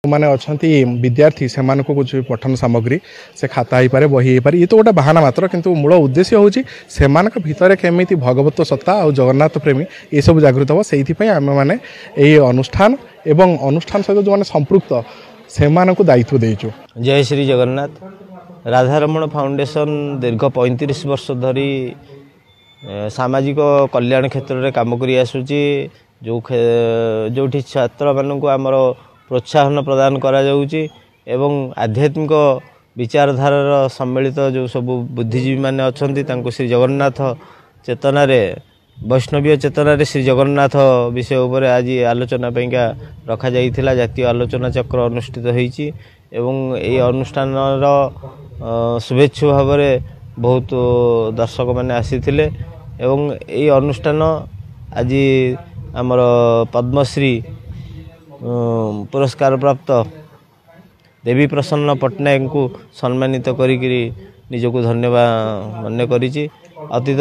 मैंने अच्छा विद्यार्थी से कुछ पठन सामग्री से खाता हो पारे बही हो पारे ये तो गोटे बाहाना मात्र किंतु मूल उद्देश्य हूँ से भितर केमी भगवत सत्ता और जगन्नाथ प्रेमी ये सब जागृत हम से आम मैंने ये अनुष्ठान एवं अनुष्ठान सहित जो मैंने संपृक्त से दायित्व देचु। जय श्री जगन्नाथ। राधारमण फाउंडेशन दीर्घ 35 वर्ष धरी सामाजिक कल्याण क्षेत्र में काम कर जो छात्र मानक आमर प्रोत्साहन प्रदान करा जाउची एवं आध्यात्मिक विचारधारार सम्मिलित जो सब बुद्धिजीवी माने अछंती तांको श्री जगन्नाथ चेतना रे वैष्णवीय चेतना रे श्री जगन्नाथ विषय उपर आज आलोचना पैका रखा जाइथिला। जातीय आलोचना चक्र अनुष्ठित होईची एवं ए अनुष्ठान शुभेच्छु भाव में बहुत दर्शक माने आसीथिले एवं ए अनुष्ठान आज आमर पद्मश्री पुरस्कार प्राप्त देवी प्रसन्न पट्टनायक को सम्मानित करी निजको धन्यवाद मान्य करिछि। अतीत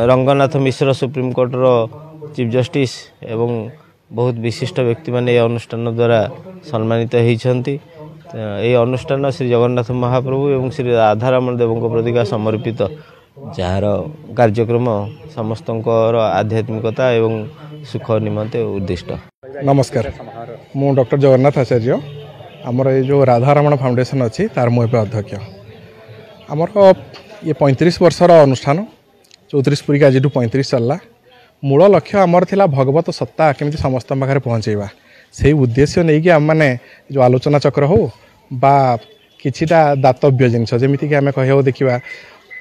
रंगनाथ मिश्र सुप्रीम कोर्ट रो चीफ जस्टिस एवं बहुत विशिष्ट व्यक्ति माने ये अनुष्ठान द्वारा सम्मानित होइछन्ति। ये अनुष्ठान श्री जगन्नाथ महाप्रभु एवं श्री राधारमण देवों प्रति समर्पित जार कार्यक्रम समस्त आध्यात्मिकता एवं सुख निमंते उद्दिष्ट। नमस्कार, मु डॉक्टर जगन्नाथ आचार्य आमर ये जो राधारमण फाउंडेशन अच्छी तार मुझे अध्यक्ष। आमर ये 35 वर्षर अनुष्ठान 34 पूरी आज 35 चलला। मूल लक्ष्य आमर थिला भगवत सत्ता केमी समस्त पाखे पहुँचेवा से उद्देश्य नहीं कि आम मैंने जो आलोचना चक्र हो बा किछिटा दातव्य जिनस जमीक आम कह देखा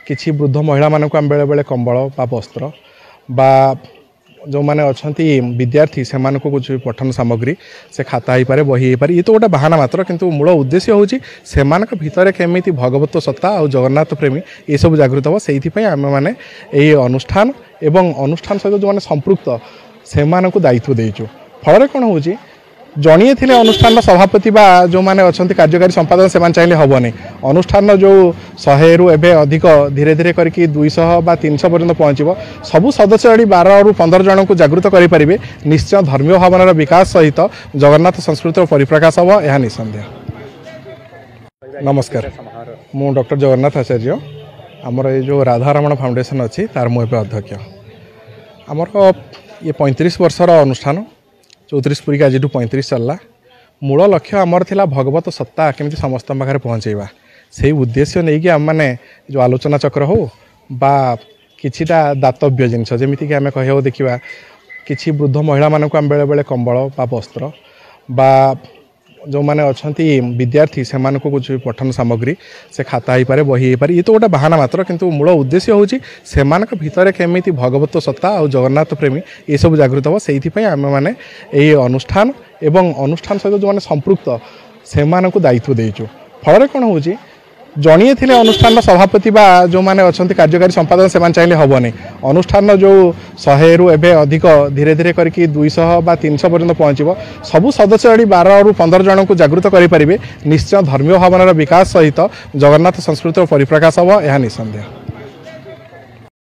कि वृद्ध महिला मानक आम बेले बेले कंबल बा वस्त्र बा जो मैंने अच्छा विद्यार्थी से कुछ पठन सामग्री से खाता हो पारे बही हो पारे ये तो गोटे बाहाना मात्र किंतु मूल उद्देश्य हूँ से भितर केमी भगवत सत्ता और जगन्नाथ प्रेमी ये सब जागृत हम से आम मैंने ये अनुष्ठान एवं अनुष्ठान सहित जो मैंने संपृक्त से दायित्व देचु। फल कौन हो जड़िए थे अनुष्ठान सभापति बा जो मैंने अच्छा कार्यकारी संपादन से चाहिए हेनी अनुष्ठान जो 100 रु एवं अधिक धीरे धीरे करके 200 बा 300 पर्यंत पहुँचो सबू सदस्य 12 रु 15 जन को जागृत करें निश्चय धर्मीय भावनार विकास सहित जगन्नाथ संस्कृतिर परिप्रकाश हम यह निसंदेह। नमस्कार, मु डॉक्टर जगन्नाथ आचार्य आमर ये जो राधारमण फाउंडेशन अच्छी तार मुझे अध्यक्ष। आमर ये 35 वर्षर अनुष्ठान 34 पूरी आज 35 चलला। मूल लक्ष्य आमर थिला भगवत सत्ता केमी समस्त पाखे पहुँचेवा से उद्देश्य नहीं कि आम मैंने जो आलोचना चक्र हो बा किछिटा दातव्य जिनस जमीक आम कह देखा कि वृद्ध महिला मानक आम बेले बेले कंबल बा वस्त्र बा जो मैंने अच्छा विद्यार्थी से कुछ पठन सामग्री से खाता हो पारे बही हो पारे ये तो गोटे बाहाना मात्र किंतु मूल उद्देश्य हूँ से भितर केमी भगवत सत्ता और जगन्नाथ प्रेमी ये सब जागृत हम से आम मैंने ये अनुष्ठान एवं अनुष्ठान सहित जो मैंने संपृक्त से दायित्व देचु। फल कौन हो जड़िए थे अनुष्ठान सभापति बा जो मैंने अच्छा कार्यकारी संपादन से चाहिए हेनी अनुष्ठान जो 100 रु एवं अधिक धीरे धीरे करके 200 बा 300 पर्यंत पहुँचो सबू सदस्य 12 रु 15 जन को जागृत करें निश्चय धर्मीय भावनार विकास सहित जगन्नाथ संस्कृतिर परिप्रकाश हम यह निसंदेह।